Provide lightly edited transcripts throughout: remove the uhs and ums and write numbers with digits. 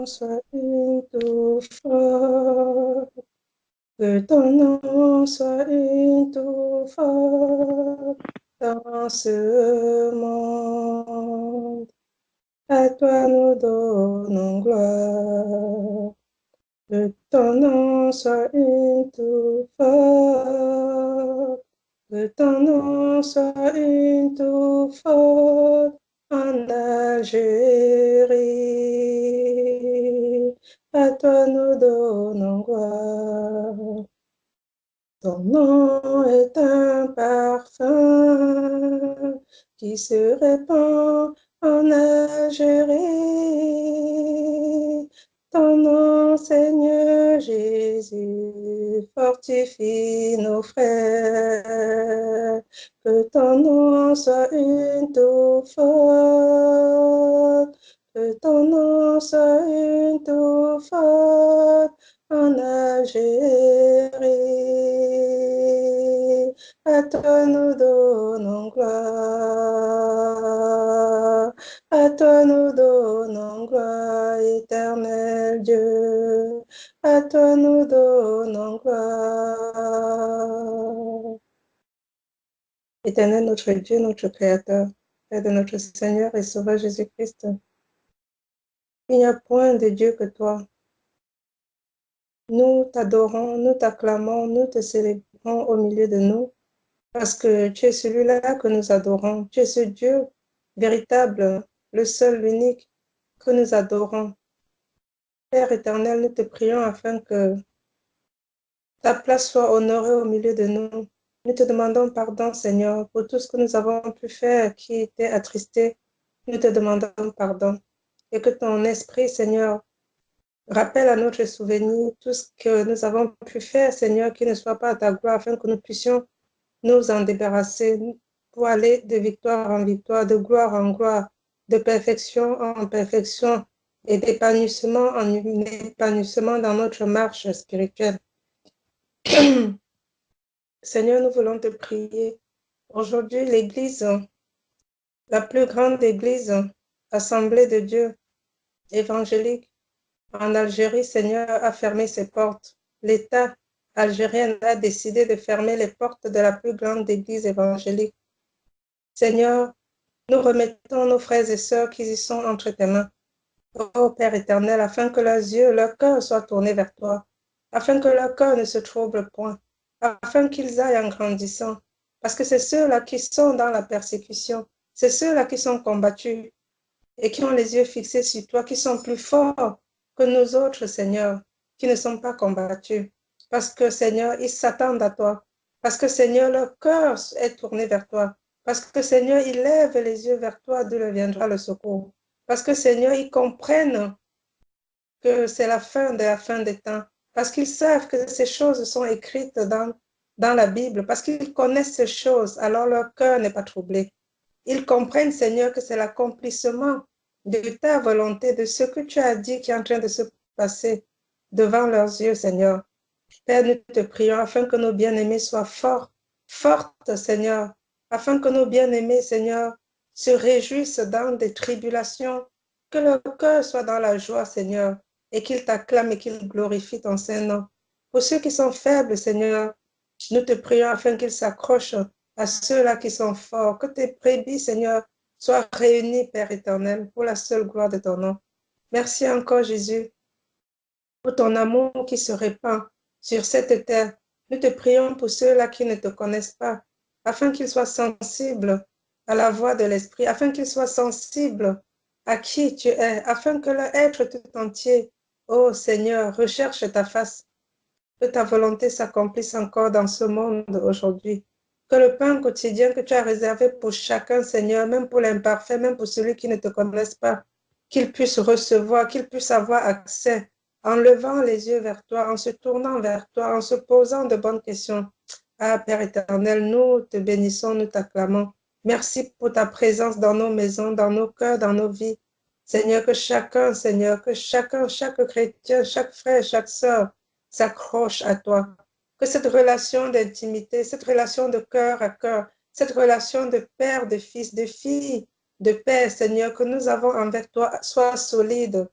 nom soit une tout fort, que ton nom soit une tout fort dans ce monde. À toi nous donnons gloire, que ton nom soit une tout fort, que ton nom soit une tout fort en Algérie. À toi nous donnons gloire. Ton nom est un parfum qui se répand en Algérie. Ton nom, Seigneur Jésus, fortifie nos frères. Que ton nom soit une tout forte. Que ton nom soit une tout forte en Algérie. À toi nous donnons gloire. À toi nous donnons gloire, éternel Dieu. À toi nous donnons gloire. Éternel notre Dieu, notre Créateur, Père de notre Seigneur et Sauveur Jésus-Christ, il n'y a point de Dieu que toi. Nous t'adorons, nous t'acclamons, nous te célébrons au milieu de nous, parce que tu es celui-là que nous adorons. Tu es ce Dieu véritable, le seul, l'unique que nous adorons. Père éternel, nous te prions afin que ta place soit honorée au milieu de nous. Nous te demandons pardon, Seigneur, pour tout ce que nous avons pu faire qui était attristé. Nous te demandons pardon. Et que ton esprit, Seigneur, rappelle à notre souvenir tout ce que nous avons pu faire, Seigneur, qui ne soit pas à ta gloire, afin que nous puissions nous en débarrasser pour aller de victoire en victoire, de gloire en gloire, de perfection en perfection et d'épanouissement en épanouissement dans notre marche spirituelle. Seigneur, nous voulons te prier. Aujourd'hui, l'Église, la plus grande Église, Assemblée de Dieu évangélique en Algérie, Seigneur, a fermé ses portes. L'État algérien a décidé de fermer les portes de la plus grande Église évangélique. Seigneur, nous remettons nos frères et sœurs qui y sont entre tes mains. Ô Père éternel, afin que leurs yeux, leur cœur soient tournés vers toi, afin que leur cœur ne se trouble point, afin qu'ils aillent en grandissant. Parce que c'est ceux-là qui sont dans la persécution, c'est ceux-là qui sont combattus et qui ont les yeux fixés sur toi, qui sont plus forts que nous autres, Seigneur, qui ne sont pas combattus. Parce que, Seigneur, ils s'attendent à toi. Parce que, Seigneur, leur cœur est tourné vers toi. Parce que, Seigneur, ils lèvent les yeux vers toi, d'où leur viendra le secours. Parce que, Seigneur, ils comprennent que c'est la fin de la fin des temps. Parce qu'ils savent que ces choses sont écrites dans la Bible. Parce qu'ils connaissent ces choses, alors leur cœur n'est pas troublé. Ils comprennent, Seigneur, que c'est l'accomplissement de ta volonté, de ce que tu as dit qui est en train de se passer devant leurs yeux, Seigneur. Père, nous te prions afin que nos bien-aimés soient forts, fortes, Seigneur, afin que nos bien-aimés, Seigneur, se réjouissent dans des tribulations, que leur cœur soit dans la joie, Seigneur, et qu'ils t'acclament et qu'ils glorifient ton Saint-Nom. Pour ceux qui sont faibles, Seigneur, nous te prions afin qu'ils s'accrochent à ceux-là qui sont forts, que tes brebis, Seigneur, soient réunis, Père éternel, pour la seule gloire de ton nom. Merci encore, Jésus, pour ton amour qui se répand sur cette terre. Nous te prions pour ceux-là qui ne te connaissent pas, afin qu'ils soient sensibles à la voix de l'Esprit, afin qu'ils soient sensibles à qui tu es, afin que leur être tout entier, ô Seigneur, recherche ta face, que ta volonté s'accomplisse encore dans ce monde aujourd'hui. Que le pain quotidien que tu as réservé pour chacun, Seigneur, même pour l'imparfait, même pour celui qui ne te connaisse pas, qu'il puisse recevoir, qu'il puisse avoir accès, en levant les yeux vers toi, en se tournant vers toi, en se posant de bonnes questions. Ah, Père éternel, nous te bénissons, nous t'acclamons. Merci pour ta présence dans nos maisons, dans nos cœurs, dans nos vies. Seigneur, Seigneur, que chacun, chaque chrétien, chaque frère, chaque sœur s'accroche à toi. Que cette relation d'intimité, cette relation de cœur à cœur, cette relation de père, de fils, de fille, de père, Seigneur, que nous avons envers toi soit solide.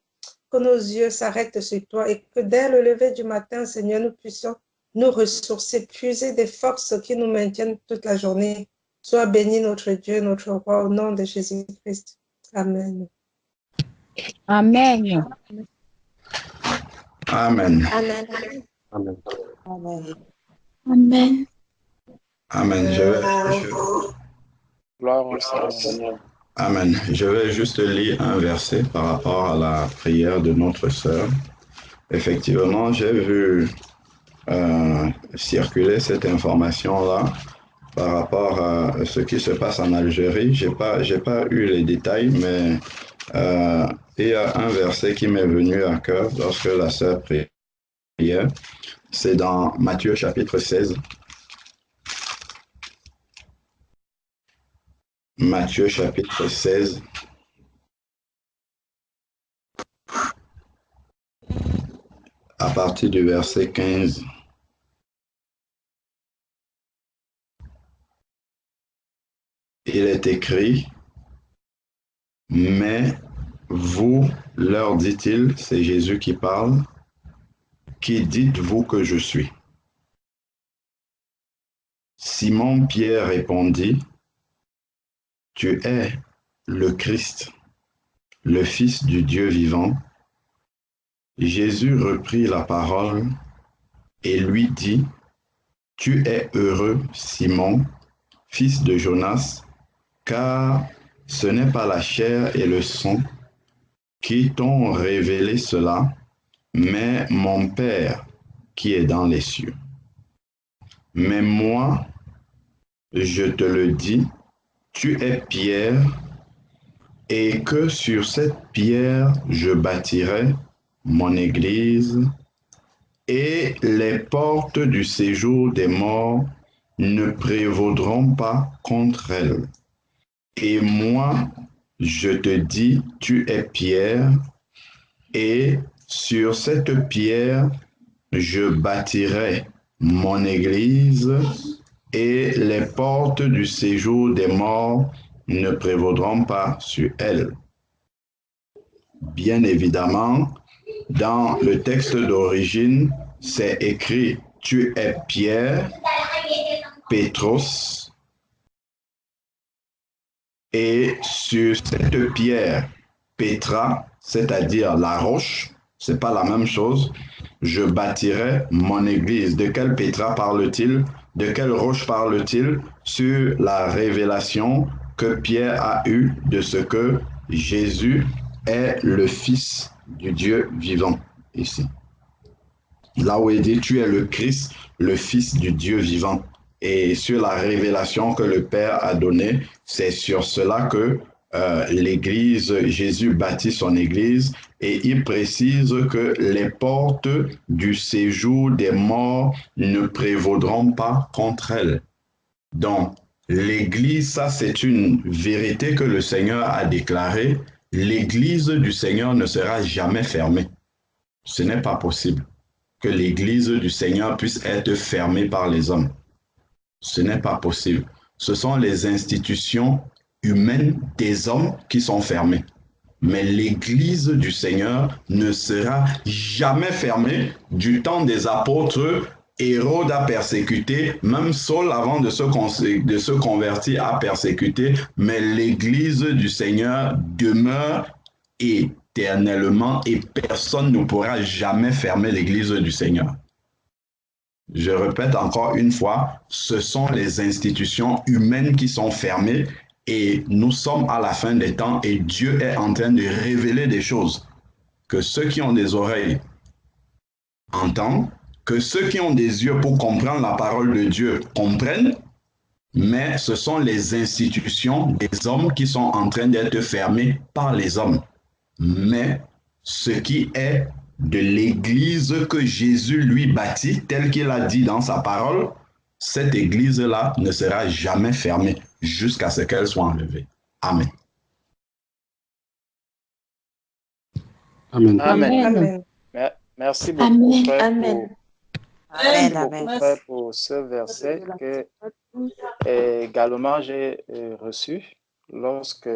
que nos yeux s'arrêtent sur toi et que dès le lever du matin, Seigneur, nous puissions nous ressourcer, puiser des forces qui nous maintiennent toute la journée. Sois béni notre Dieu, notre roi, au nom de Jésus-Christ. Amen. Amen. Amen. Amen. Amen. Amen. Amen. Amen. Gloire au Seigneur. Amen. Je vais juste lire un verset par rapport à la prière de notre sœur. Effectivement, j'ai vu circuler cette information-là par rapport à ce qui se passe en Algérie. J'ai pas eu les détails, mais il y a un verset qui m'est venu à cœur lorsque la sœur priait. C'est dans Matthieu chapitre 16. Matthieu chapitre 16. À partir du verset 15. Il est écrit, mais vous, leur dit-il, c'est Jésus qui parle, qui dites-vous que je suis? Simon-Pierre répondit, tu es le Christ, le Fils du Dieu vivant. Jésus reprit la parole et lui dit, tu es heureux, Simon, fils de Jonas, car ce n'est pas la chair et le sang qui t'ont révélé cela, mais mon Père qui est dans les cieux. Mais moi, je te le dis, tu es Pierre, et que sur cette pierre je bâtirai mon église, et les portes du séjour des morts ne prévaudront pas contre elle. Et moi, je te dis, tu es Pierre, et sur cette pierre, je bâtirai mon église, et les portes du séjour des morts ne prévaudront pas sur elle. Bien évidemment, dans le texte d'origine, c'est écrit, tu es Pierre, Pétros, et sur cette pierre, Pétra, c'est-à-dire la roche, c'est pas la même chose, je bâtirai mon église. De quelle Pétra parle-t-il? De quelle roche parle-t-il? Sur la révélation que Pierre a eue de ce que Jésus est le Fils du Dieu vivant, ici. Là où il dit, tu es le Christ, le Fils du Dieu vivant. Et sur la révélation que le Père a donnée, c'est sur cela que l'Église, Jésus bâtit son Église, et il précise que les portes du séjour des morts ne prévaudront pas contre elle. Donc, l'Église, ça c'est une vérité que le Seigneur a déclarée. L'Église du Seigneur ne sera jamais fermée. Ce n'est pas possible que l'Église du Seigneur puisse être fermée par les hommes. Ce n'est pas possible. Ce sont les institutions humaines des hommes qui sont fermées. Mais l'Église du Seigneur ne sera jamais fermée du temps des apôtres. Hérode a persécuté, même Saul avant de se convertir a persécuté, mais l'Église du Seigneur demeure éternellement et personne ne pourra jamais fermer l'Église du Seigneur. Je répète encore une fois, ce sont les institutions humaines qui sont fermées et nous sommes à la fin des temps et Dieu est en train de révéler des choses. Que ceux qui ont des oreilles entendent, que ceux qui ont des yeux pour comprendre la parole de Dieu comprennent, mais ce sont les institutions des hommes qui sont en train d'être fermées par les hommes. Mais ce qui est de l'Église que Jésus lui bâtit, tel qu'il a dit dans sa parole, cette Église-là ne sera jamais fermée jusqu'à ce qu'elle soit enlevée. Amen. Amen. Amen. Merci beaucoup, frère, Amen. pour ce verset que également j'ai reçu lorsque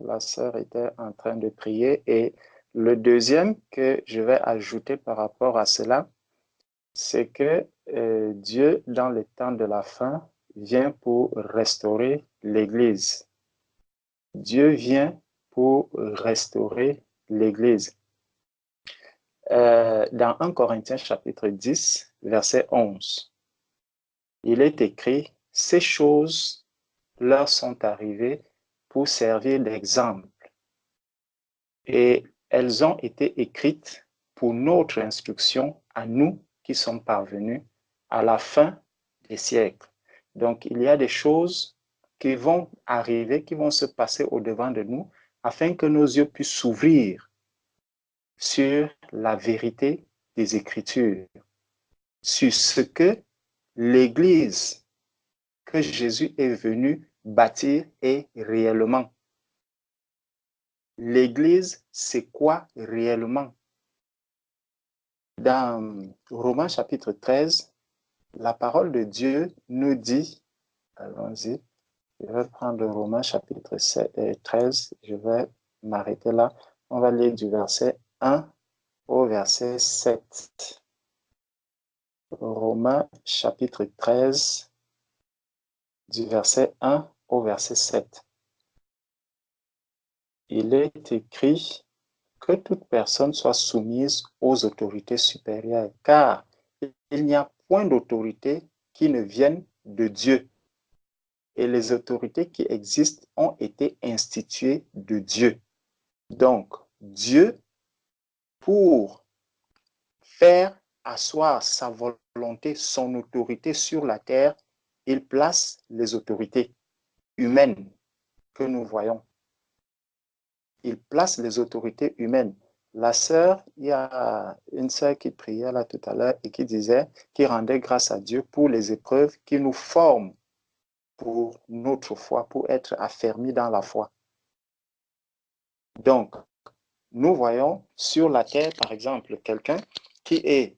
la sœur était en train de prier et Le deuxième que je vais ajouter par rapport à cela, c'est que Dieu, dans le temps de la fin, vient pour restaurer l'Église. Dieu vient pour restaurer l'Église. Dans 1 Corinthiens chapitre 10, verset 11, il est écrit, « Ces choses leur sont arrivées pour servir d'exemple, et elles ont été écrites pour notre instruction à nous qui sommes parvenus à la fin des siècles. » Donc, il y a des choses qui vont arriver, qui vont se passer au-devant de nous, afin que nos yeux puissent s'ouvrir sur la vérité des Écritures, sur ce que l'Église que Jésus est venu bâtir est réellement. L'Église, c'est quoi réellement? Dans Romains chapitre 13, la parole de Dieu nous dit, allons-y, je vais prendre Romains chapitre 13, je vais m'arrêter là. On va lire du verset 1 au verset 7. Romains chapitre 13, du verset 1 au verset 7. Il est écrit que toute personne soit soumise aux autorités supérieures, car il n'y a point d'autorité qui ne vienne de Dieu. Et les autorités qui existent ont été instituées de Dieu. Donc, Dieu, pour faire asseoir sa volonté, son autorité sur la terre, il place les autorités humaines que nous voyons. Il place les autorités humaines. La sœur, il y a une sœur qui priait là tout à l'heure et qui disait, qui rendait grâce à Dieu pour les épreuves qui nous forment pour notre foi, pour être affermis dans la foi. Donc, nous voyons sur la terre, par exemple, quelqu'un qui est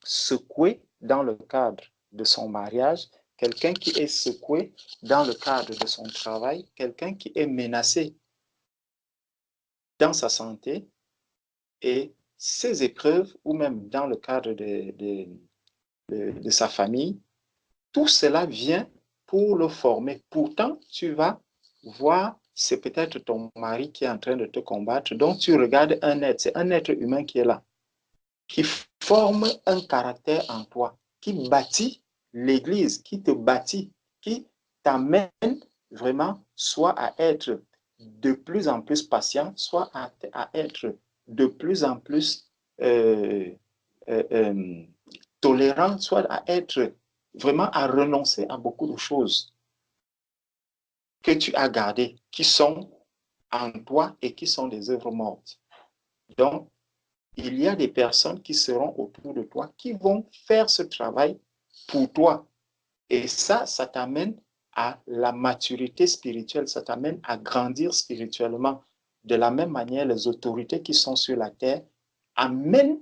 secoué dans le cadre de son mariage, quelqu'un qui est secoué dans le cadre de son travail, quelqu'un qui est menacé dans sa santé, et ces épreuves, ou même dans le cadre de sa famille, tout cela vient pour le former. Pourtant, tu vas voir, c'est peut-être ton mari qui est en train de te combattre, donc tu regardes un être, c'est un être humain qui est là, qui forme un caractère en toi, qui bâtit l'Église, qui te bâtit, qui t'amène vraiment soit à être de plus en plus patient, soit à être de plus en plus tolérant, soit à être vraiment à renoncer à beaucoup de choses que tu as gardées, qui sont en toi et qui sont des œuvres mortes. Donc, il y a des personnes qui seront autour de toi, qui vont faire ce travail pour toi. Et ça t'amène à la maturité spirituelle, ça t'amène à grandir spirituellement. De la même manière, les autorités qui sont sur la terre amènent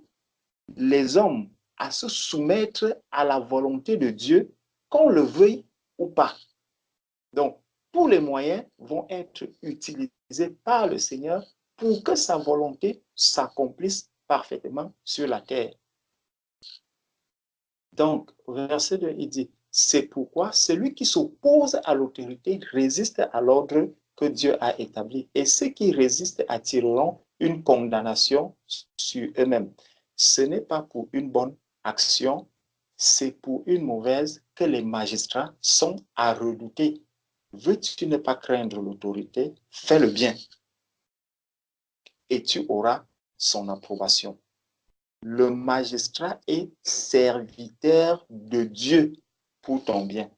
les hommes à se soumettre à la volonté de Dieu, qu'on le veuille ou pas. Donc, tous les moyens vont être utilisés par le Seigneur pour que sa volonté s'accomplisse parfaitement sur la terre. Donc, verset 2, il dit, c'est pourquoi celui qui s'oppose à l'autorité résiste à l'ordre que Dieu a établi. Et ceux qui résistent attireront une condamnation sur eux-mêmes. Ce n'est pas pour une bonne action, c'est pour une mauvaise que les magistrats sont à redouter. Veux-tu ne pas craindre l'autorité? Fais le bien et tu auras son approbation. Le magistrat est serviteur de Dieu pour ton bien,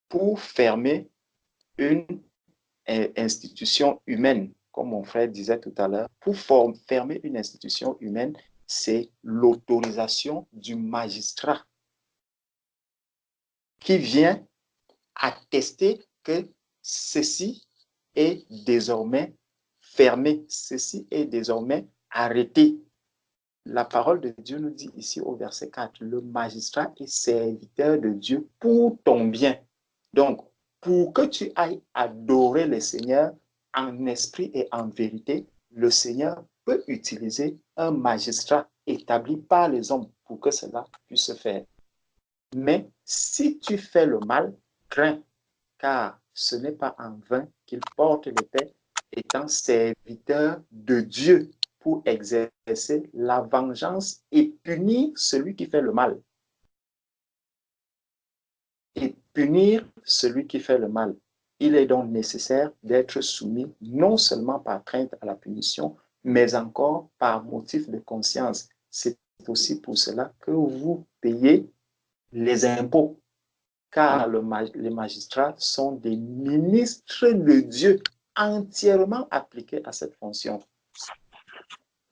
pour fermer une institution humaine, comme mon frère disait tout à l'heure. Pour fermer une institution humaine, c'est l'autorisation du magistrat qui vient attester que ceci est désormais fermé, ceci est désormais arrêté. La parole de Dieu nous dit ici au verset 4, le magistrat est serviteur de Dieu pour ton bien. Donc, pour que tu ailles adorer le Seigneur en esprit et en vérité, le Seigneur peut peut utiliser un magistrat établi par les hommes pour que cela puisse se faire. Mais si tu fais le mal, crains, car ce n'est pas en vain qu'il porte l'épée, étant serviteur de Dieu pour exercer la vengeance et punir celui qui fait le mal. Et punir celui qui fait le mal. Il est donc nécessaire d'être soumis non seulement par crainte à la punition, mais encore par motif de conscience. C'est aussi pour cela que vous payez les impôts, car les magistrats sont des ministres de Dieu entièrement appliqués à cette fonction.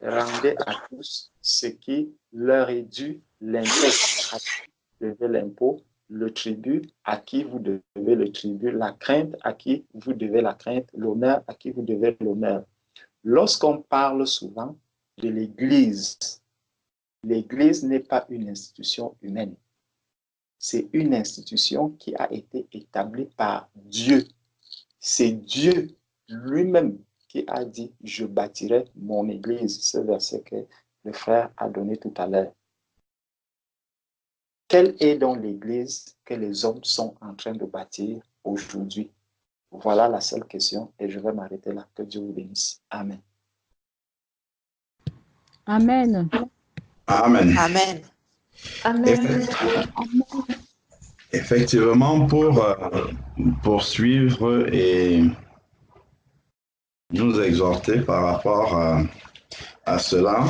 Rendez à tous ce qui leur est dû, l'impôt à qui vous devez l'impôt, le tribut à qui vous devez le tribut, la crainte à qui vous devez la crainte, l'honneur à qui vous devez l'honneur. Lorsqu'on parle souvent de l'Église, l'Église n'est pas une institution humaine. C'est une institution qui a été établie par Dieu. C'est Dieu lui-même qui a dit « Je bâtirai mon Église », ce verset que le frère a donné tout à l'heure. Quelle est donc l'Église que les hommes sont en train de bâtir aujourd'hui? Voilà la seule question et je vais m'arrêter là. Que Dieu vous bénisse. Amen. Amen. Amen. Amen. Amen. Effectivement, pour poursuivre et nous exhorter par rapport à cela,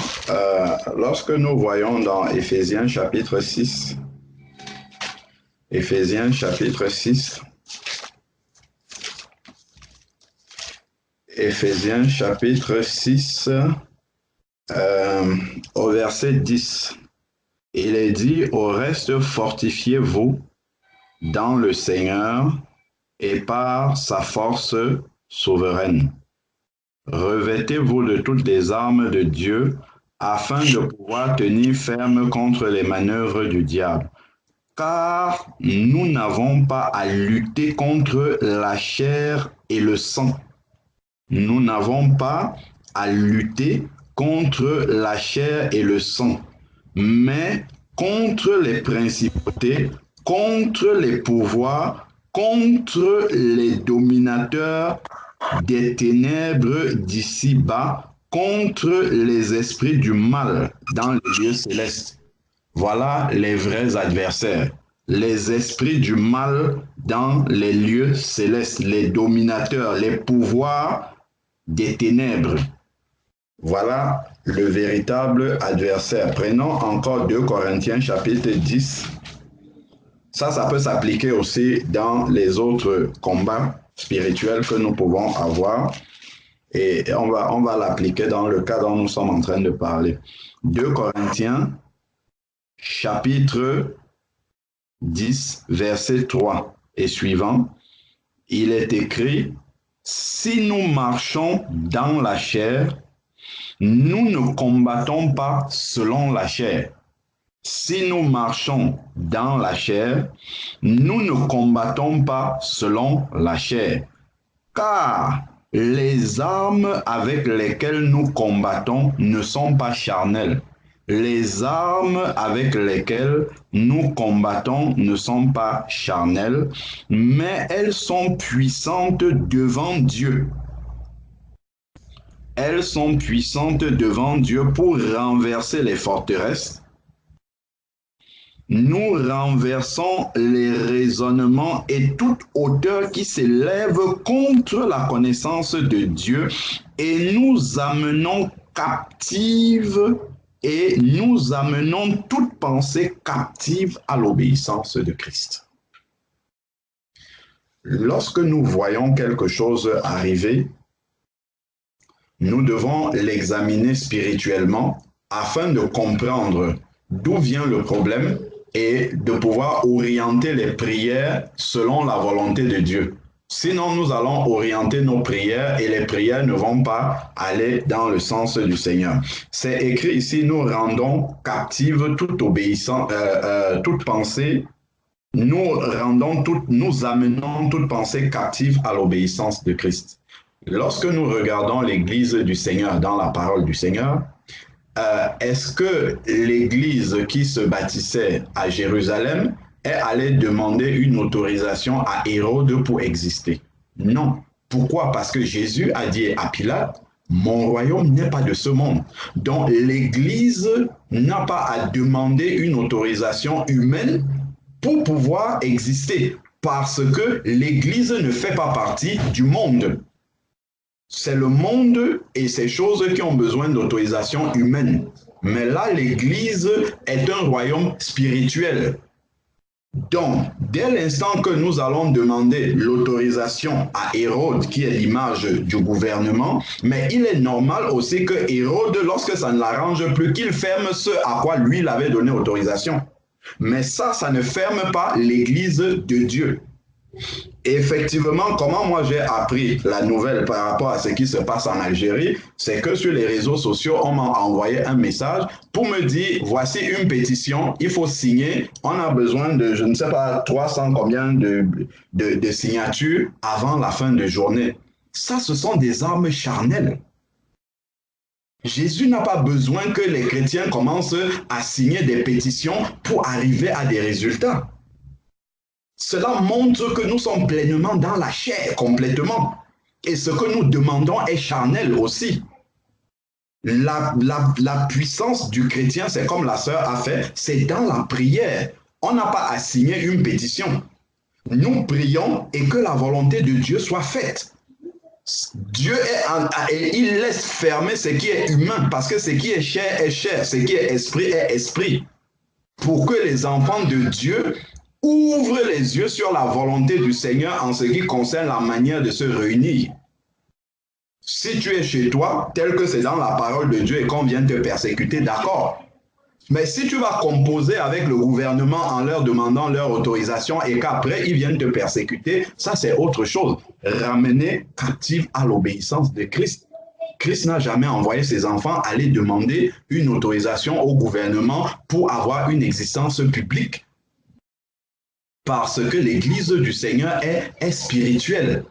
lorsque nous voyons dans Éphésiens chapitre 6, Éphésiens chapitre 6, Éphésiens chapitre 6, au verset 10, il est dit « Au reste, fortifiez-vous dans le Seigneur et par sa force souveraine. Revêtez-vous de toutes les armes de Dieu afin de pouvoir tenir ferme contre les manœuvres du diable. Car nous n'avons pas à lutter contre la chair et le sang. Nous n'avons pas à lutter contre la chair et le sang, mais contre les principautés, contre les pouvoirs, contre les dominateurs des ténèbres d'ici-bas, contre les esprits du mal dans les lieux célestes. Voilà les vrais adversaires. Les esprits du mal dans les lieux célestes, les dominateurs, les pouvoirs des ténèbres. Voilà le véritable adversaire. Prenons encore 2 Corinthiens chapitre 10. Ça peut s'appliquer aussi dans les autres combats spirituels que nous pouvons avoir. Et on va l'appliquer dans le cas dont nous sommes en train de parler. 2 Corinthiens chapitre 10, verset 3 et suivant. Il est écrit, « Si nous marchons dans la chair, nous ne combattons pas selon la chair. Si nous marchons dans la chair, nous ne combattons pas selon la chair. Car les armes avec lesquelles nous combattons ne sont pas charnelles. Les armes avec lesquelles nous combattons ne sont pas charnelles, mais elles sont puissantes devant Dieu. Elles sont puissantes devant Dieu pour renverser les forteresses. Nous renversons les raisonnements et toute hauteur qui s'élève contre la connaissance de Dieu et nous amenons captive et nous amenons toute pensée captive à l'obéissance de Christ. Lorsque nous voyons quelque chose arriver, nous devons l'examiner spirituellement afin de comprendre d'où vient le problème et de pouvoir orienter les prières selon la volonté de Dieu. Sinon, nous allons orienter nos prières et les prières ne vont pas aller dans le sens du Seigneur. C'est écrit ici, nous rendons captive toute obéissance, toute pensée, nous amenons toute pensée captive à l'obéissance de Christ. Lorsque nous regardons l'Église du Seigneur dans la parole du Seigneur, est-ce que l'Église qui se bâtissait à Jérusalem est allée demander une autorisation à Hérode pour exister? Non. Pourquoi? Parce que Jésus a dit à Pilate, mon royaume n'est pas de ce monde. Donc l'Église n'a pas à demander une autorisation humaine pour pouvoir exister, parce que l'Église ne fait pas partie du monde. C'est le monde et ces choses qui ont besoin d'autorisation humaine. Mais là, l'Église est un royaume spirituel. Donc, dès l'instant que nous allons demander l'autorisation à Hérode, qui est l'image du gouvernement, mais il est normal aussi que Hérode, lorsque ça ne l'arrange plus, qu'il ferme ce à quoi lui, il avait donné autorisation. Mais ça ne ferme pas l'Église de Dieu. Et effectivement, comment moi j'ai appris la nouvelle par rapport à ce qui se passe en Algérie, c'est que sur les réseaux sociaux, on m'a envoyé un message pour me dire, voici une pétition, il faut signer, on a besoin de, je ne sais pas, 300 combien de signatures avant la fin de journée. Ça, ce sont des armes charnelles. Jésus n'a pas besoin que les chrétiens commencent à signer des pétitions pour arriver à des résultats. Cela montre que nous sommes pleinement dans la chair, complètement. Et ce que nous demandons est charnel aussi. La puissance du chrétien, c'est comme la sœur a fait, c'est dans la prière. On n'a pas à signer une pétition. Nous prions et que la volonté de Dieu soit faite. Dieu et il laisse fermer ce qui est humain, parce que ce qui est chair, ce qui est esprit. Pour que les enfants de Dieu ouvrent les yeux sur la volonté du Seigneur en ce qui concerne la manière de se réunir. Si tu es chez toi, tel que c'est dans la parole de Dieu et qu'on vient te persécuter, d'accord. Mais si tu vas composer avec le gouvernement en leur demandant leur autorisation et qu'après ils viennent te persécuter, ça c'est autre chose. Ramener captifs à l'obéissance de Christ. Christ n'a jamais envoyé ses enfants aller demander une autorisation au gouvernement pour avoir une existence publique. Parce que l'Église du Seigneur est spirituelle.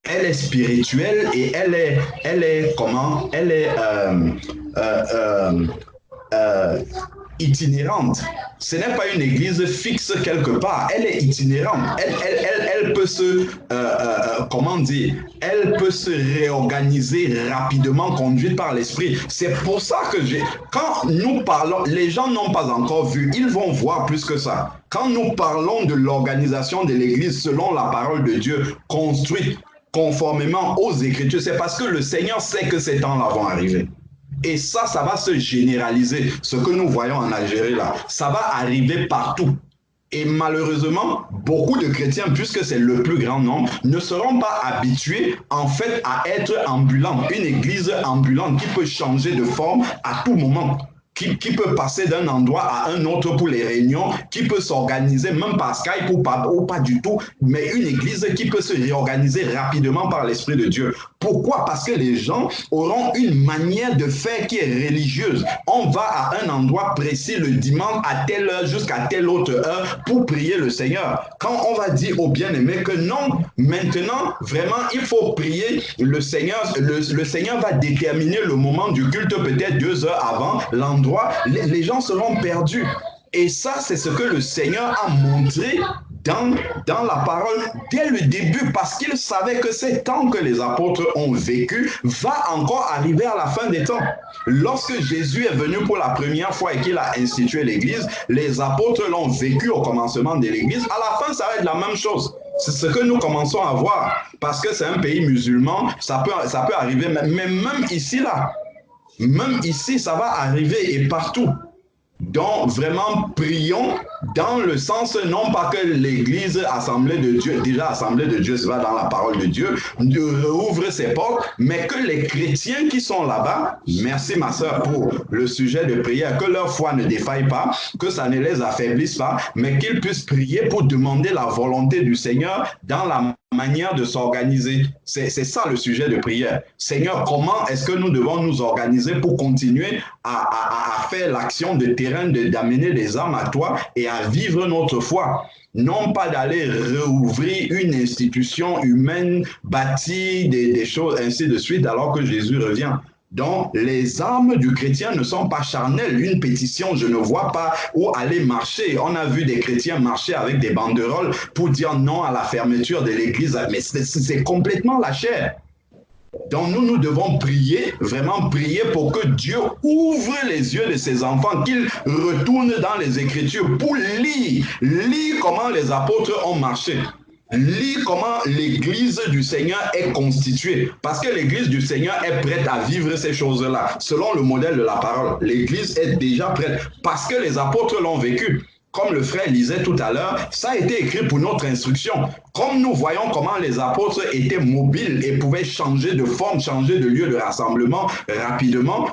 Elle est spirituelle et elle est comment? Elle est itinérante. Ce n'est pas une église fixe quelque part, elle est itinérante. Elle peut se, comment dire, elle peut se réorganiser rapidement, conduite par l'esprit. C'est pour ça que quand nous parlons, les gens n'ont pas encore vu, ils vont voir plus que ça. Quand nous parlons de l'organisation de l'église selon la parole de Dieu, construite conformément aux Écritures, c'est parce que le Seigneur sait que ces temps-là vont arriver. Et ça va se généraliser. Ce que nous voyons en Algérie là, ça va arriver partout. Et malheureusement, beaucoup de chrétiens, puisque c'est le plus grand nombre, ne seront pas habitués en fait à être ambulants. Une église ambulante qui peut changer de forme à tout moment. Qui peut passer d'un endroit à un autre pour les réunions, qui peut s'organiser même par Skype ou pas du tout, mais une église qui peut se réorganiser rapidement par l'Esprit de Dieu. Pourquoi? Parce que les gens auront une manière de faire qui est religieuse. On va à un endroit précis le dimanche à telle heure jusqu'à telle autre heure pour prier le Seigneur. Quand on va dire aux bien-aimés que non, maintenant, vraiment, il faut prier le Seigneur. Le Seigneur va déterminer le moment du culte peut-être 2 heures avant l'endroit. Les gens seront perdus. Et ça, c'est ce que le Seigneur a montré dans la parole dès le début, parce qu'il savait que ces temps que les apôtres ont vécu va encore arriver à la fin des temps. Lorsque Jésus est venu pour la première fois et qu'il a institué l'Église, les apôtres l'ont vécu au commencement de l'Église. À la fin, ça va être la même chose. C'est ce que nous commençons à voir, parce que c'est un pays musulman, ça peut arriver, mais même ici, là, même ici, ça va arriver et partout. Donc, vraiment, prions dans le sens, non pas que l'Église Assemblée de Dieu, déjà Assemblée de Dieu, ça va dans la parole de Dieu, rouvre ses portes, mais que les chrétiens qui sont là-bas, merci ma sœur pour le sujet de prière, que leur foi ne défaille pas, que ça ne les affaiblisse pas, mais qu'ils puissent prier pour demander la volonté du Seigneur dans la manière de s'organiser. C'est ça le sujet de prière. Seigneur, comment est-ce que nous devons nous organiser pour continuer à faire l'action de terrain, d'amener des âmes à toi et à vivre notre foi? Non pas d'aller rouvrir une institution humaine, bâtir des choses, ainsi de suite, alors que Jésus revient. Donc, les âmes du chrétien ne sont pas charnelles. Une pétition, je ne vois pas où aller marcher. On a vu des chrétiens marcher avec des banderoles pour dire non à la fermeture de l'église. Mais c'est complètement la chair. Donc, nous devons prier, vraiment prier pour que Dieu ouvre les yeux de ses enfants, qu'ils retournent dans les Écritures pour lire comment les apôtres ont marché. Lis comment l'église du Seigneur est constituée. Parce que l'église du Seigneur est prête à vivre ces choses-là. Selon le modèle de la parole, l'église est déjà prête. Parce que les apôtres l'ont vécu. Comme le frère lisait tout à l'heure, ça a été écrit pour notre instruction. Comme nous voyons comment les apôtres étaient mobiles et pouvaient changer de forme, changer de lieu de rassemblement rapidement,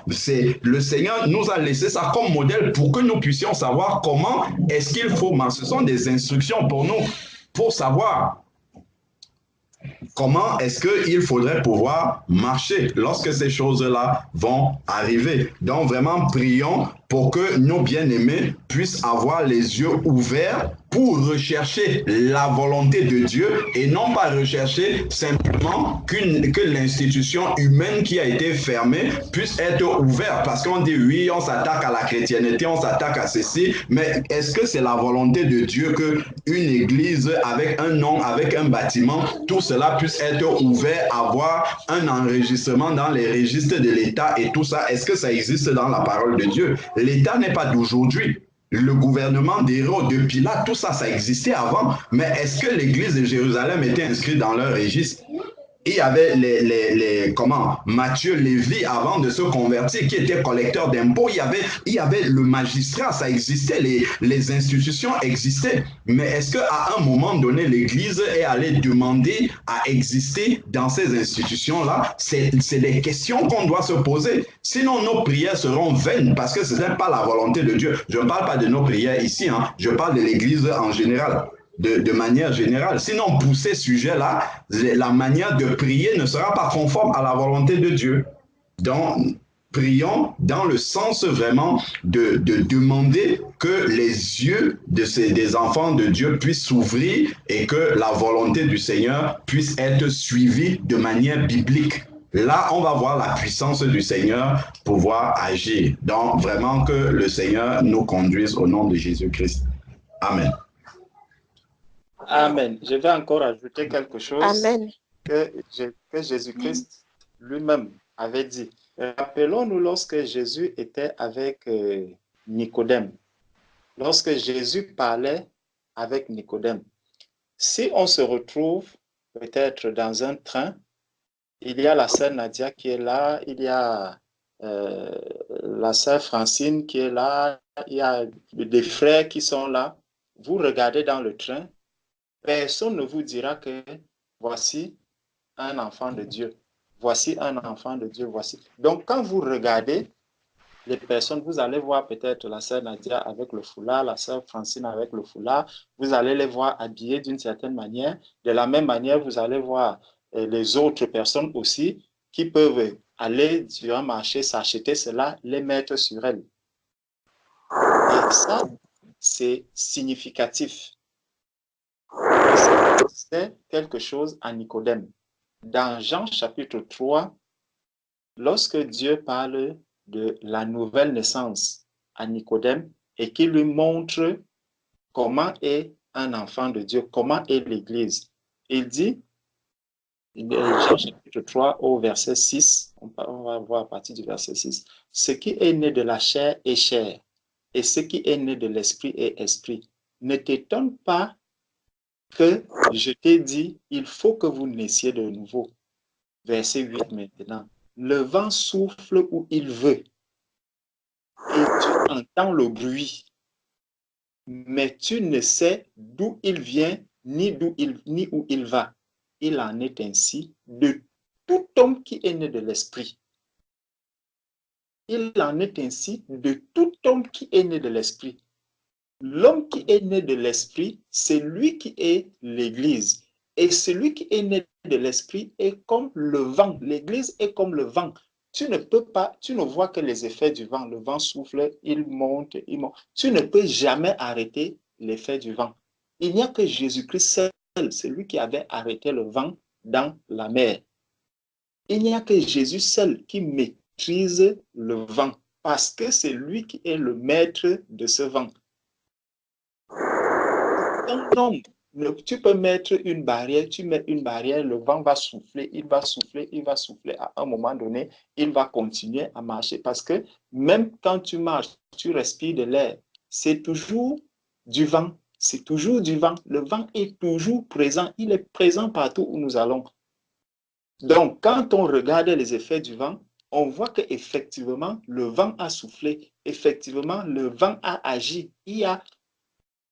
le Seigneur nous a laissé ça comme modèle pour que nous puissions savoir comment est-ce qu'il faut marcher. Ce sont des instructions pour nous, pour savoir comment est-ce qu'il faudrait pouvoir marcher lorsque ces choses-là vont arriver. Donc vraiment, prions pour que nos bien-aimés puissent avoir les yeux ouverts pour rechercher la volonté de Dieu et non pas rechercher simplement que l'institution humaine qui a été fermée puisse être ouverte. Parce qu'on dit oui, on s'attaque à la chrétienté, on s'attaque à ceci, mais est-ce que c'est la volonté de Dieu qu'une église avec un nom, avec un bâtiment, tout cela puisse être ouvert, avoir un enregistrement dans les registres de l'État et tout ça? Est-ce que ça existe dans la parole de Dieu? L'État n'est pas d'aujourd'hui. Le gouvernement d'Hérode, de Pilate, tout ça, ça existait avant. Mais est-ce que l'église de Jérusalem était inscrite dans leur registre? Il y avait Matthieu, Lévi, avant de se convertir, qui était collecteur d'impôts. Il y avait le magistrat, ça existait, les institutions existaient. Mais est-ce qu'à un moment donné, l'Église est allée demander à exister dans ces institutions-là? C'est des questions qu'on doit se poser. Sinon, nos prières seront vaines parce que ce n'est pas la volonté de Dieu. Je ne parle pas de nos prières ici, hein. Je parle de l'Église en général. De manière générale. Sinon, pour ces sujets-là, la manière de prier ne sera pas conforme à la volonté de Dieu. Donc, prions dans le sens vraiment de demander que les yeux des enfants de Dieu puissent s'ouvrir et que la volonté du Seigneur puisse être suivie de manière biblique. Là, on va voir la puissance du Seigneur pouvoir agir. Donc, vraiment que le Seigneur nous conduise au nom de Jésus-Christ. Amen. Amen. Je vais encore ajouter quelque chose. Amen. Que Jésus-Christ lui-même avait dit. Rappelons-nous lorsque Jésus était avec Nicodème. Lorsque Jésus parlait avec Nicodème. Si on se retrouve peut-être dans un train, il y a la sœur Nadia qui est là, il y a la sœur Francine qui est là, il y a des frères qui sont là. Vous regardez dans le train, personne ne vous dira que voici un enfant de Dieu. Voici un enfant de Dieu, voici. Donc, quand vous regardez les personnes, vous allez voir peut-être la sœur Nadia avec le foulard, la sœur Francine avec le foulard. Vous allez les voir habillés d'une certaine manière. De la même manière, vous allez voir les autres personnes aussi qui peuvent aller sur un marché, s'acheter cela, les mettre sur elles. Et ça, c'est significatif. C'est quelque chose à Nicodème. Dans Jean chapitre 3, lorsque Dieu parle de la nouvelle naissance à Nicodème et qu'il lui montre comment est un enfant de Dieu, comment est l'Église, il dit, Jean chapitre 3 au verset 6, on va voir à partir du verset 6, ce qui est né de la chair est chair, et ce qui est né de l'esprit est esprit. Ne t'étonne pas que je t'ai dit, il faut que vous naissiez de nouveau. Verset 8 maintenant. Le vent souffle où il veut, et tu entends le bruit, mais tu ne sais d'où il vient, ni où il va. Il en est ainsi de tout homme qui est né de l'esprit. Il en est ainsi de tout homme qui est né de l'esprit. L'homme qui est né de l'esprit, c'est lui qui est l'Église. Et celui qui est né de l'Esprit est comme le vent. L'Église est comme le vent. Tu ne peux pas, tu ne vois que les effets du vent. Le vent souffle, il monte, il monte. Tu ne peux jamais arrêter l'effet du vent. Il n'y a que Jésus-Christ seul, celui qui avait arrêté le vent dans la mer. Il n'y a que Jésus seul qui maîtrise le vent, parce que c'est lui qui est le maître de ce vent. Un homme, tu peux mettre une barrière, tu mets une barrière, le vent va souffler, il va souffler, il va souffler. À un moment donné, il va continuer à marcher, parce que même quand tu marches, tu respires de l'air, c'est toujours du vent, c'est toujours du vent. Le vent est toujours présent, il est présent partout où nous allons. Donc, quand on regarde les effets du vent, on voit qu'effectivement, le vent a soufflé, effectivement, le vent a agi. Il y a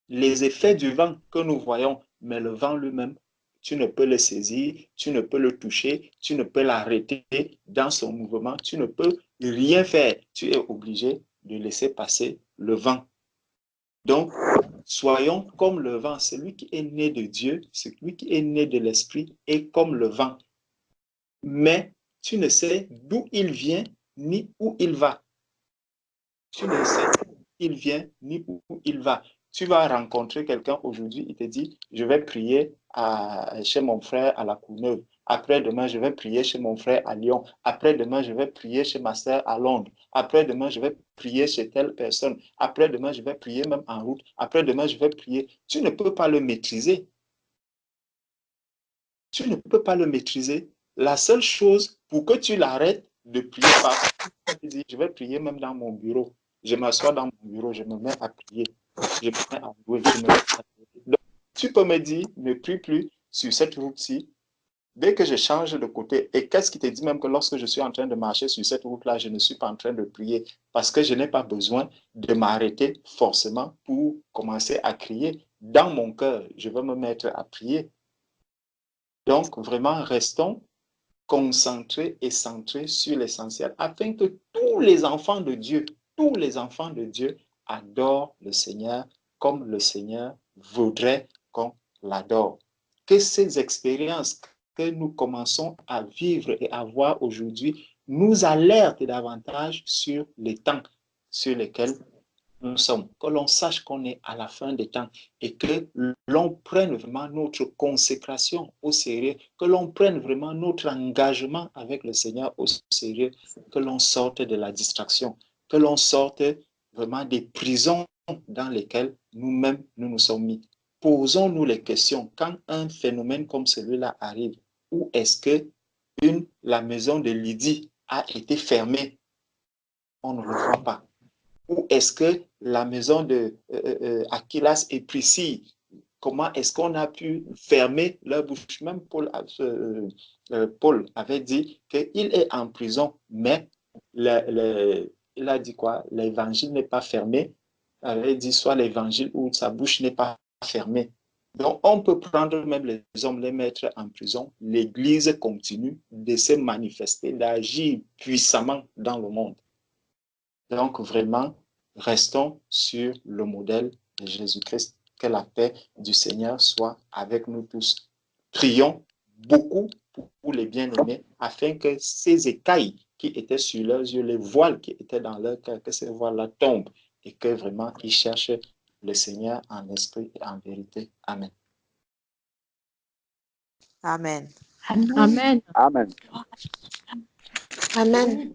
les effets du vent que nous voyons, mais le vent lui-même, tu ne peux le saisir, tu ne peux le toucher, tu ne peux l'arrêter dans son mouvement, tu ne peux rien faire. Tu es obligé de laisser passer le vent. Donc, soyons comme le vent. Celui qui est né de Dieu, celui qui est né de l'Esprit est comme le vent. Mais tu ne sais d'où il vient ni où il va. Tu ne sais d'où il vient ni où il va. Tu vas rencontrer quelqu'un aujourd'hui, il te dit, je vais prier chez mon frère à la Courneuve. Après-demain, je vais prier chez mon frère à Lyon. Après-demain, je vais prier chez ma sœur à Londres. Après-demain, je vais prier chez telle personne. Après-demain, je vais prier même en route. Après-demain, je vais prier. Tu ne peux pas le maîtriser. Tu ne peux pas le maîtriser. La seule chose pour que tu l'arrêtes de prier je vais prier même dans mon bureau. Je m'assois dans mon bureau, je me mets à prier. Je me mets à louer, je me mets à prier. Donc, tu peux me dire, ne prie plus sur cette route-ci. Dès que je change de côté, et qu'est-ce qui te dit même que lorsque je suis en train de marcher sur cette route-là, je ne suis pas en train de prier parce que je n'ai pas besoin de m'arrêter forcément pour commencer à crier. Dans mon cœur, je vais me mettre à prier. Donc, vraiment, restons concentrés et centrés sur l'essentiel afin que tous les enfants de Dieu adorent le Seigneur comme le Seigneur voudrait qu'on l'adore. Que ces expériences que nous commençons à vivre et à voir aujourd'hui nous alertent davantage sur les temps sur lesquels nous sommes, que l'on sache qu'on est à la fin des temps et que l'on prenne vraiment notre consécration au sérieux, que l'on prenne vraiment notre engagement avec le Seigneur au sérieux, que l'on sorte de la distraction, que l'on sorte vraiment des prisons dans lesquelles nous-mêmes nous nous sommes mis. Posons-nous les questions. Quand un phénomène comme celui-là arrive, où est-ce que la maison de Lydie a été fermée? On ne le voit pas. Où est-ce que la maison de Aquilas et Priscille, comment est-ce qu'on a pu fermer leur bouche? Même Paul avait dit qu'il est en prison, mais il a dit quoi? L'évangile n'est pas fermé. Il avait dit soit l'évangile ou sa bouche n'est pas fermée. Donc, on peut prendre même les hommes, les mettre en prison. L'Église continue de se manifester, d'agir puissamment dans le monde. Donc, vraiment, restons sur le modèle de Jésus-Christ. Que la paix du Seigneur soit avec nous tous. Prions beaucoup pour les bien-aimés afin que ces écailles qui étaient sur leurs yeux, les voiles qui étaient dans leur cœur, que ces voiles-là tombent et que vraiment ils cherchent le Seigneur en esprit et en vérité. Amen. Amen. Amen. Amen. Amen.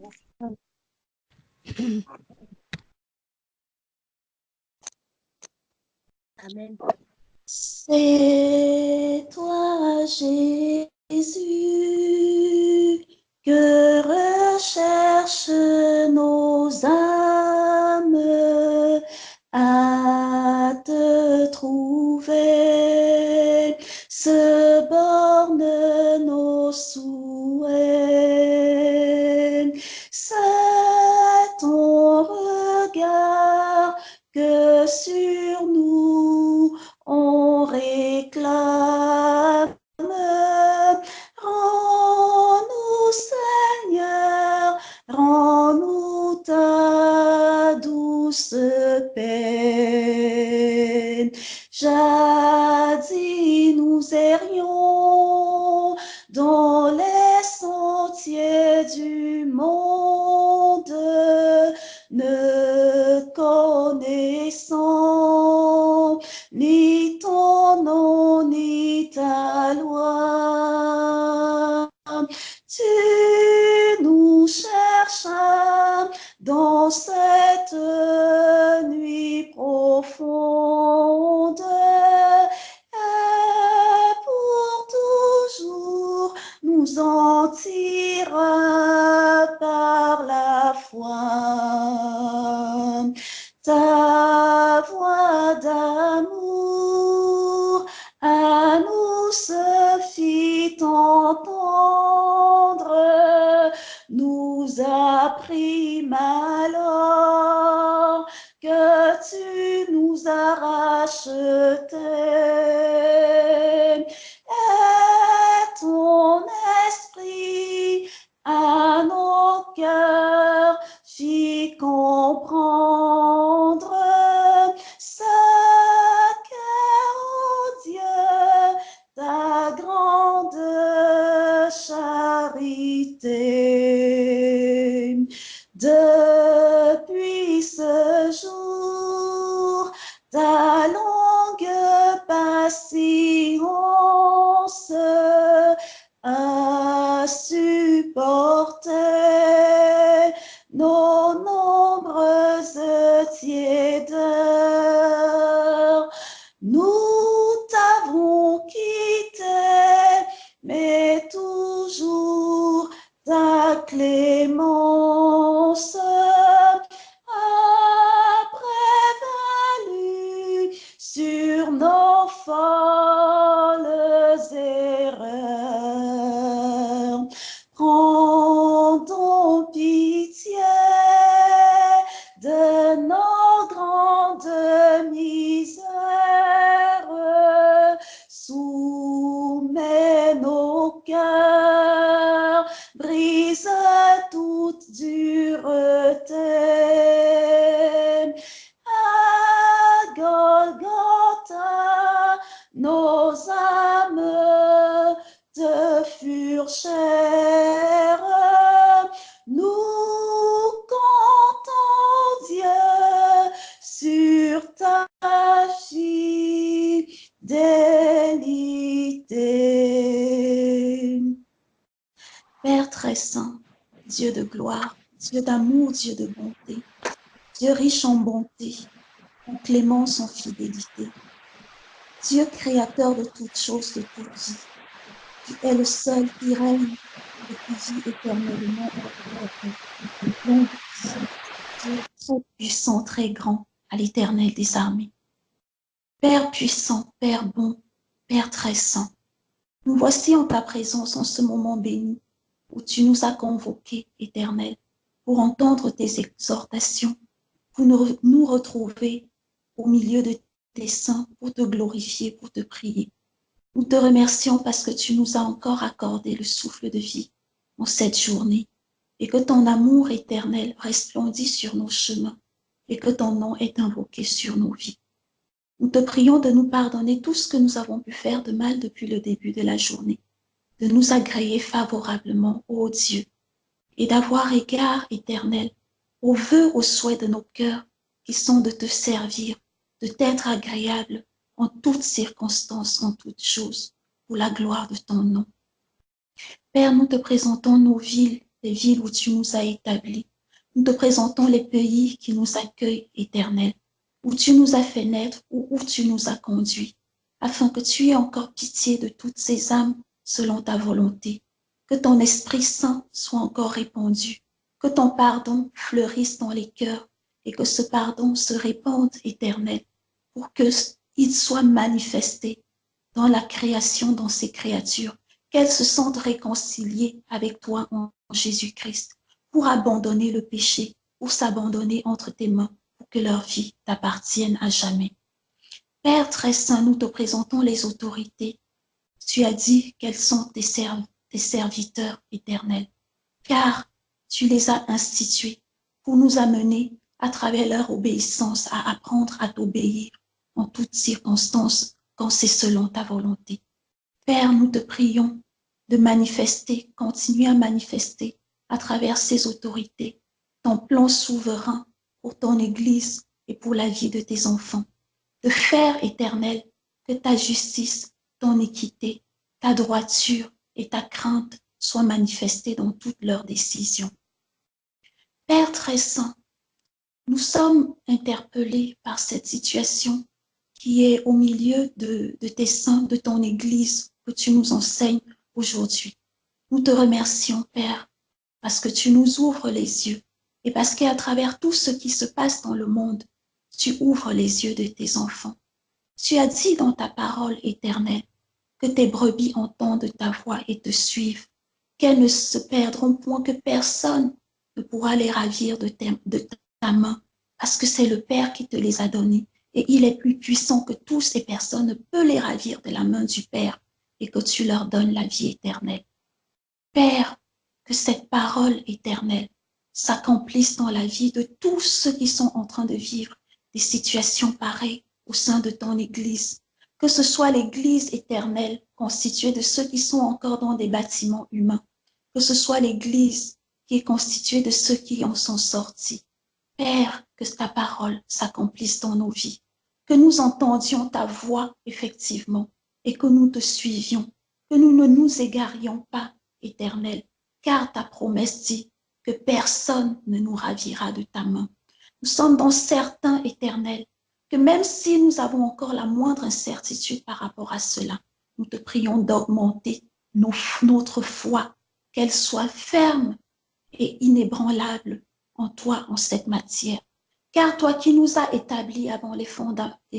Amen. C'est toi, Jésus, que recherchent nos âmes à te trouver, se bornent nos souhaits. C'est ton regard que sur nous on réclame. Rends-nous, Seigneur, rends-nous ta douce peine. Jadis nous errions Ta voix d'amour à nous se fit entendre, nous apprîmes alors que tu nous as rachetés. Et ton esprit à nos cœurs fit comprendre ce qu'est, ô Dieu, ta grande charité. Depuis ce jour, ta longue patience a supporté nos nombreuses tiédeurs. Nous t'avons quitté, mais toujours ta clémence a prévalu sur nos folles erreurs. Prends donc pitié de nos grandes misères, soumets nos cœurs, brise toute dureté. À Golgotha, nos âmes te furent chères. Nous comptons, Dieu, sur ta fidélité. Père très saint, Dieu de gloire, Dieu d'amour, Dieu de bonté, Dieu riche en bonté, en clémence, en fidélité, Dieu créateur de toutes choses, de toute vie, tu es le seul qui règne et qui vit éternellement. Donc, Dieu très puissant, très grand, à l'Éternel des armées. Père puissant, Père bon, Père très saint, nous voici en ta présence en ce moment béni où tu nous as convoqués, Éternel, pour entendre tes exhortations, pour nous retrouver au milieu de tes saints, pour te glorifier, pour te prier. Nous te remercions parce que tu nous as encore accordé le souffle de vie en cette journée et que ton amour éternel resplendit sur nos chemins et que ton nom est invoqué sur nos vies. Nous te prions de nous pardonner tout ce que nous avons pu faire de mal depuis le début de la journée, de nous agréer favorablement, ô Dieu, et d'avoir égard éternel aux vœux, aux souhaits de nos cœurs qui sont de te servir, de t'être agréable en toutes circonstances, en toutes choses, pour la gloire de ton nom. Père, nous te présentons nos villes, les villes où tu nous as établis. Nous te présentons les pays qui nous accueillent, Éternel, où tu nous as fait naître ou où tu nous as conduits, afin que tu aies encore pitié de toutes ces âmes selon ta volonté, que ton Esprit Saint soit encore répandu, que ton pardon fleurisse dans les cœurs et que ce pardon se répande, Éternel, pour qu'il soit manifesté dans la création, dans ces créatures, qu'elles se sentent réconciliées avec toi en Jésus-Christ, pour abandonner le péché, pour s'abandonner entre tes mains, pour que leur vie t'appartienne à jamais. Père très saint, nous te présentons les autorités. Tu as dit qu'elles sont tes serviteurs éternels, car tu les as institués pour nous amener, à travers leur obéissance, à apprendre à t'obéir en toutes circonstances, quand c'est selon ta volonté. Père, nous te prions de manifester, continuer à manifester à travers ces autorités ton plan souverain pour ton Église et pour la vie de tes enfants. De faire, Éternel, que ta justice, ton équité, ta droiture et ta crainte soient manifestées dans toutes leurs décisions. Père très saint, nous sommes interpellés par cette situation qui est au milieu de tes saints, de ton Église que tu nous enseignes aujourd'hui. Nous te remercions, Père, parce que tu nous ouvres les yeux et parce qu'à travers tout ce qui se passe dans le monde, tu ouvres les yeux de tes enfants. Tu as dit dans ta parole éternelle que tes brebis entendent ta voix et te suivent, qu'elles ne se perdront point, que personne ne pourra les ravir de ta main, parce que c'est le Père qui te les a donnés, et il est plus puissant que tous, et personne ne peut les ravir de la main du Père, et que tu leur donnes la vie éternelle. Père, que cette parole éternelle s'accomplisse dans la vie de tous ceux qui sont en train de vivre des situations pareilles au sein de ton Église. Que ce soit l'Église éternelle constituée de ceux qui sont encore dans des bâtiments humains. Que ce soit l'Église qui est constituée de ceux qui en sont sortis. Père, que ta parole s'accomplisse dans nos vies. Que nous entendions ta voix effectivement et que nous te suivions. Que nous ne nous égarions pas, Éternel, car ta promesse dit que personne ne nous ravira de ta main. Nous sommes donc certains, Éternel, que même si nous avons encore la moindre incertitude par rapport à cela, nous te prions d'augmenter notre foi, qu'elle soit ferme et inébranlable en toi, en cette matière. Car toi qui nous as établis avant les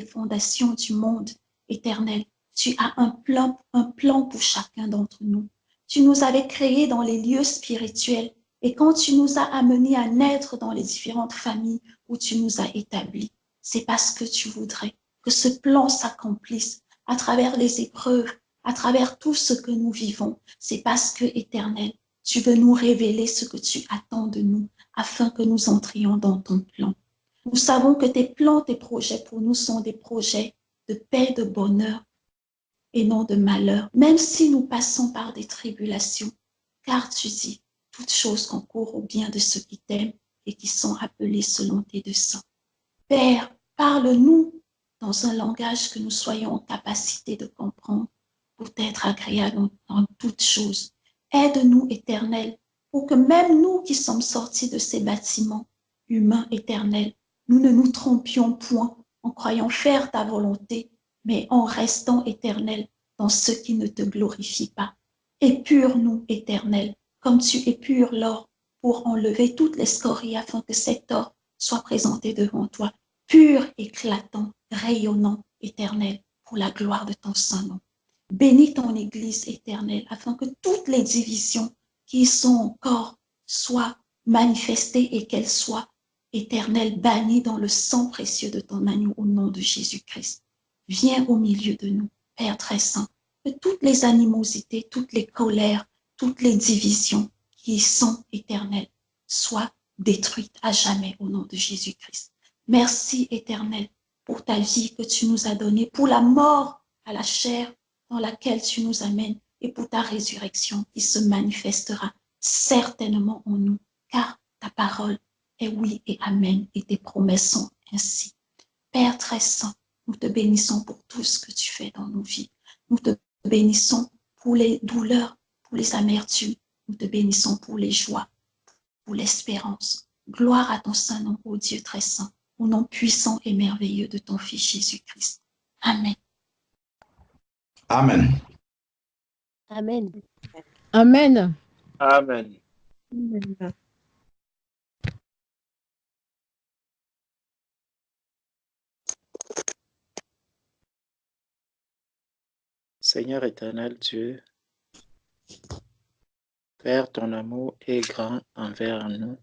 fondations du monde éternel, tu as un plan pour chacun d'entre nous. Tu nous avais créés dans les lieux spirituels et quand tu nous as amenés à naître dans les différentes familles où tu nous as établis, c'est parce que tu voudrais que ce plan s'accomplisse à travers les épreuves, à travers tout ce que nous vivons. C'est parce que, Éternel, tu veux nous révéler ce que tu attends de nous afin que nous entrions dans ton plan. Nous savons que tes plans, tes projets pour nous sont des projets de paix, de bonheur et non de malheur, même si nous passons par des tribulations, car tu dis, toutes choses concourent au bien de ceux qui t'aiment et qui sont appelés selon tes desseins. Père, parle-nous dans un langage que nous soyons en capacité de comprendre pour être agréable en toutes choses. Aide-nous, Éternel, pour que même nous qui sommes sortis de ces bâtiments humains éternels, nous ne nous trompions point en croyant faire ta volonté, mais en restant éternel dans ce qui ne te glorifie pas. Épure-nous, Éternel, comme tu épures l'or pour enlever toutes les scories afin que cet or soit présenté devant toi, pur, éclatant, rayonnant, éternel, pour la gloire de ton Saint-Nom. Bénis ton Église éternelle afin que toutes les divisions qui sont encore soient manifestées et qu'elles soient éternelles, bannies dans le sang précieux de ton agneau au nom de Jésus-Christ. Viens au milieu de nous, Père très saint, que toutes les animosités, toutes les colères, toutes les divisions qui sont éternelles soient détruites à jamais au nom de Jésus-Christ. Merci, Éternel, pour ta vie que tu nous as donnée, pour la mort à la chair dans laquelle tu nous amènes et pour ta résurrection qui se manifestera certainement en nous, car ta parole est oui et amen et tes promesses sont ainsi. Père très saint, nous te bénissons pour tout ce que tu fais dans nos vies. Nous te bénissons pour les douleurs, pour les amertumes. Nous te bénissons pour les joies, pour l'espérance. Gloire à ton Saint-Nom, ô Dieu très saint, au nom puissant et merveilleux de ton Fils Jésus-Christ. Amen. Amen. Amen. Amen. Amen. Amen. Seigneur éternel Dieu, Père, ton amour est grand envers nous.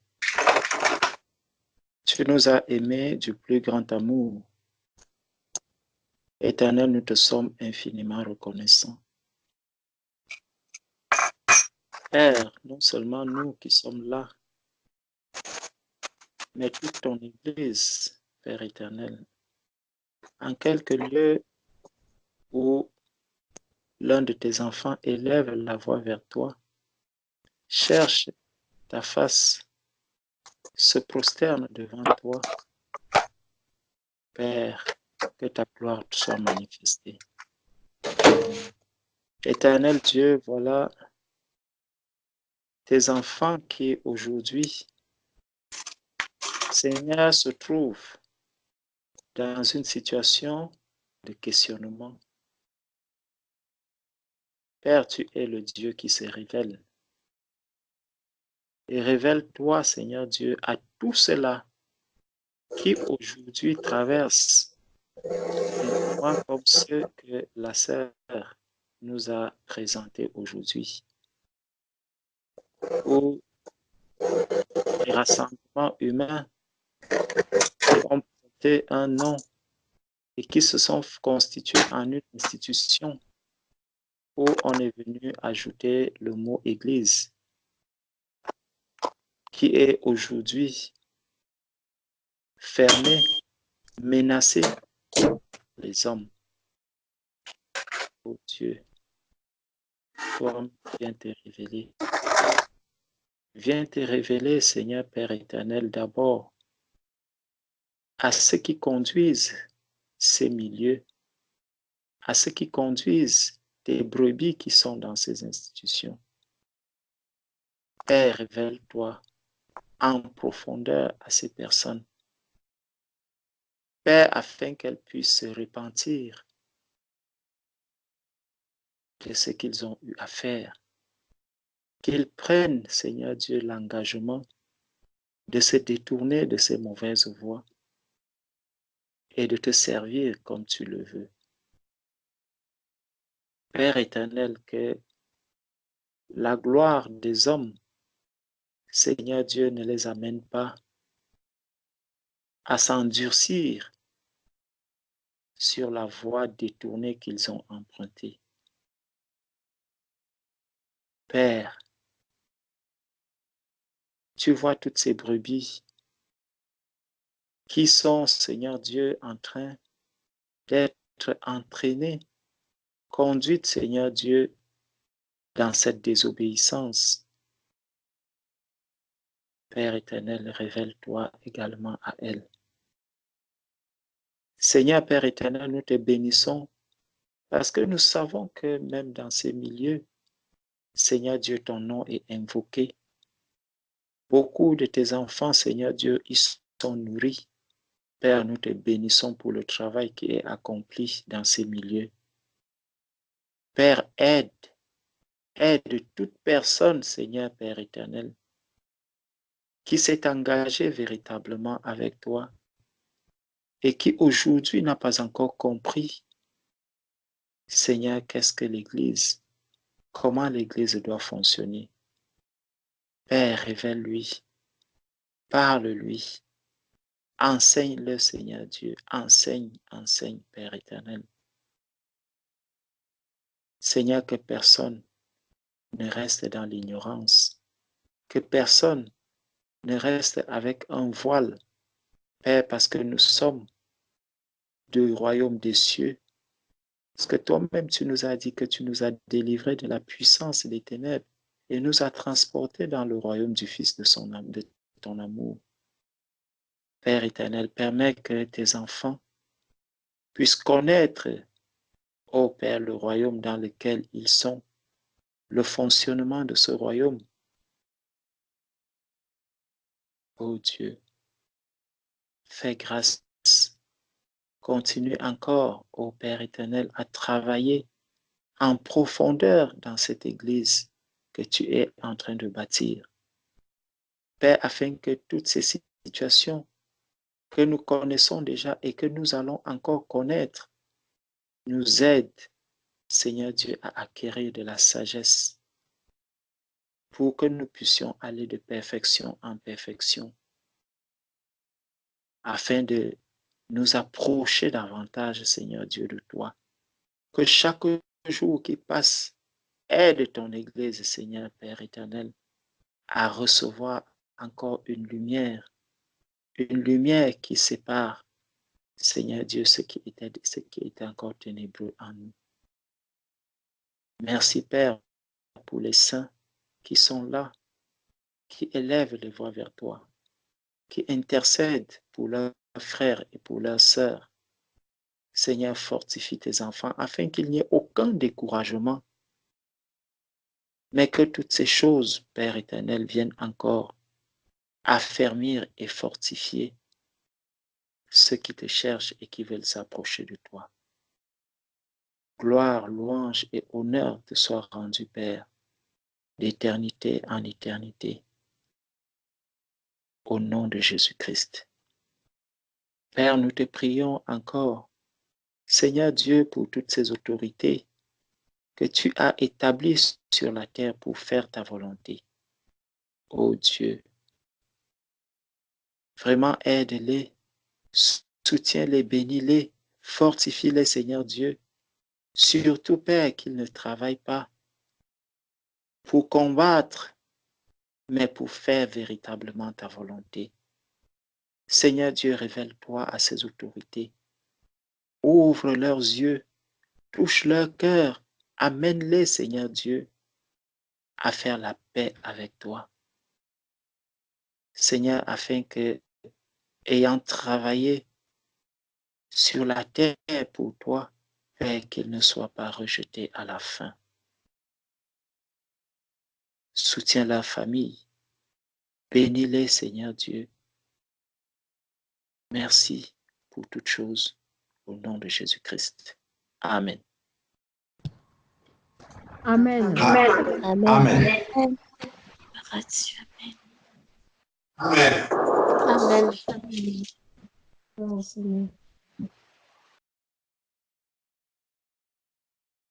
Tu nous as aimés du plus grand amour. Éternel, nous te sommes infiniment reconnaissants. Père, non seulement nous qui sommes là, mais toute ton Église, Père éternel, en quelque lieu où l'un de tes enfants élève la voix vers toi, cherche ta face, se prosterne devant toi, Père, que ta gloire soit manifestée. Éternel Dieu, voilà tes enfants qui aujourd'hui, Seigneur, se trouvent dans une situation de questionnement. Père, tu es le Dieu qui se révèle. Et révèle-toi, Seigneur Dieu, à tous ceux-là qui aujourd'hui traversent des moments comme ceux que la sœur nous a présentés aujourd'hui, où les rassemblements humains qui ont porté un nom et qui se sont constitués en une institution où on est venu ajouter le mot Église, qui est aujourd'hui fermé, menacé par les hommes. Oh Dieu, toi, viens te révéler. Viens te révéler, Seigneur Père éternel, d'abord à ceux qui conduisent ces milieux, à ceux qui conduisent des brebis qui sont dans ces institutions. Père, révèle-toi en profondeur à ces personnes. Père, afin qu'elles puissent se repentir de ce qu'ils ont eu à faire. Qu'ils prennent, Seigneur Dieu, l'engagement de se détourner de ces mauvaises voies et de te servir comme tu le veux. Père éternel, que la gloire des hommes, Seigneur Dieu, ne les amène pas à s'endurcir sur la voie détournée qu'ils ont empruntée. Père, tu vois toutes ces brebis qui sont, Seigneur Dieu, en train d'être entraînées, conduites, Seigneur Dieu, dans cette désobéissance. Père éternel, révèle-toi également à elles. Seigneur Père éternel, nous te bénissons parce que nous savons que même dans ces milieux, Seigneur Dieu, ton nom est invoqué. Beaucoup de tes enfants, Seigneur Dieu, ils sont nourris. Père, nous te bénissons pour le travail qui est accompli dans ces milieux. Père, aide toute personne, Seigneur Père éternel, qui s'est engagée véritablement avec toi et qui aujourd'hui n'a pas encore compris, Seigneur, qu'est-ce que l'Église, comment l'Église doit fonctionner. Père, révèle-lui, parle-lui, enseigne-le, Seigneur Dieu, enseigne, Père éternel. Seigneur, que personne ne reste dans l'ignorance, que personne ne reste avec un voile, Père, parce que nous sommes du royaume des cieux, parce que toi-même tu nous as dit que tu nous as délivrés de la puissance des ténèbres et nous as transportés dans le royaume du Fils de ton amour. Père éternel, permets que tes enfants puissent connaître, ô Père, le royaume dans lequel ils sont, le fonctionnement de ce royaume. Ô Dieu, fais grâce. Continue encore, ô Père éternel, à travailler en profondeur dans cette Église que tu es en train de bâtir. Père, afin que toutes ces situations que nous connaissons déjà et que nous allons encore connaître nous aident, Seigneur Dieu, à acquérir de la sagesse pour que nous puissions aller de perfection en perfection afin de nous approcher davantage, Seigneur Dieu, de toi. Que chaque jour qui passe, aide ton Église, Seigneur Père éternel, à recevoir encore une lumière qui sépare, Seigneur Dieu, ce qui était encore ténébreux en nous. Merci Père pour les saints qui sont là, qui élèvent les voix vers toi, qui intercèdent pour leurs frères et pour leurs sœurs. Seigneur, fortifie tes enfants afin qu'il n'y ait aucun découragement, mais que toutes ces choses, Père éternel, viennent encore affermir et fortifier ceux qui te cherchent et qui veulent s'approcher de toi. Gloire, louange et honneur te soient rendus, Père, d'éternité en éternité. au nom de Jésus-Christ. Père, nous te prions encore, Seigneur Dieu, pour toutes ces autorités que tu as établies sur la terre pour faire ta volonté. Ô Dieu, vraiment aide-les, soutiens-les, bénis-les, fortifie-les, Seigneur Dieu. Surtout, Père, qu'ils ne travaillent pas pour combattre, mais pour faire véritablement ta volonté. Seigneur Dieu, révèle-toi à ces autorités. Ouvre leurs yeux, touche leur cœur, amène-les, Seigneur Dieu, à faire la paix avec toi. Seigneur, afin que, ayant travaillé sur la terre pour toi, Père, qu'ils ne soient pas rejetés à la fin. Soutiens leur famille. Bénis-les, Seigneur Dieu. Merci pour toutes choses, au nom de Jésus-Christ. Amen. Amen. Amen. Amen. Amen. Gloire à Dieu. Amen. Amen. Amen. Seigneur.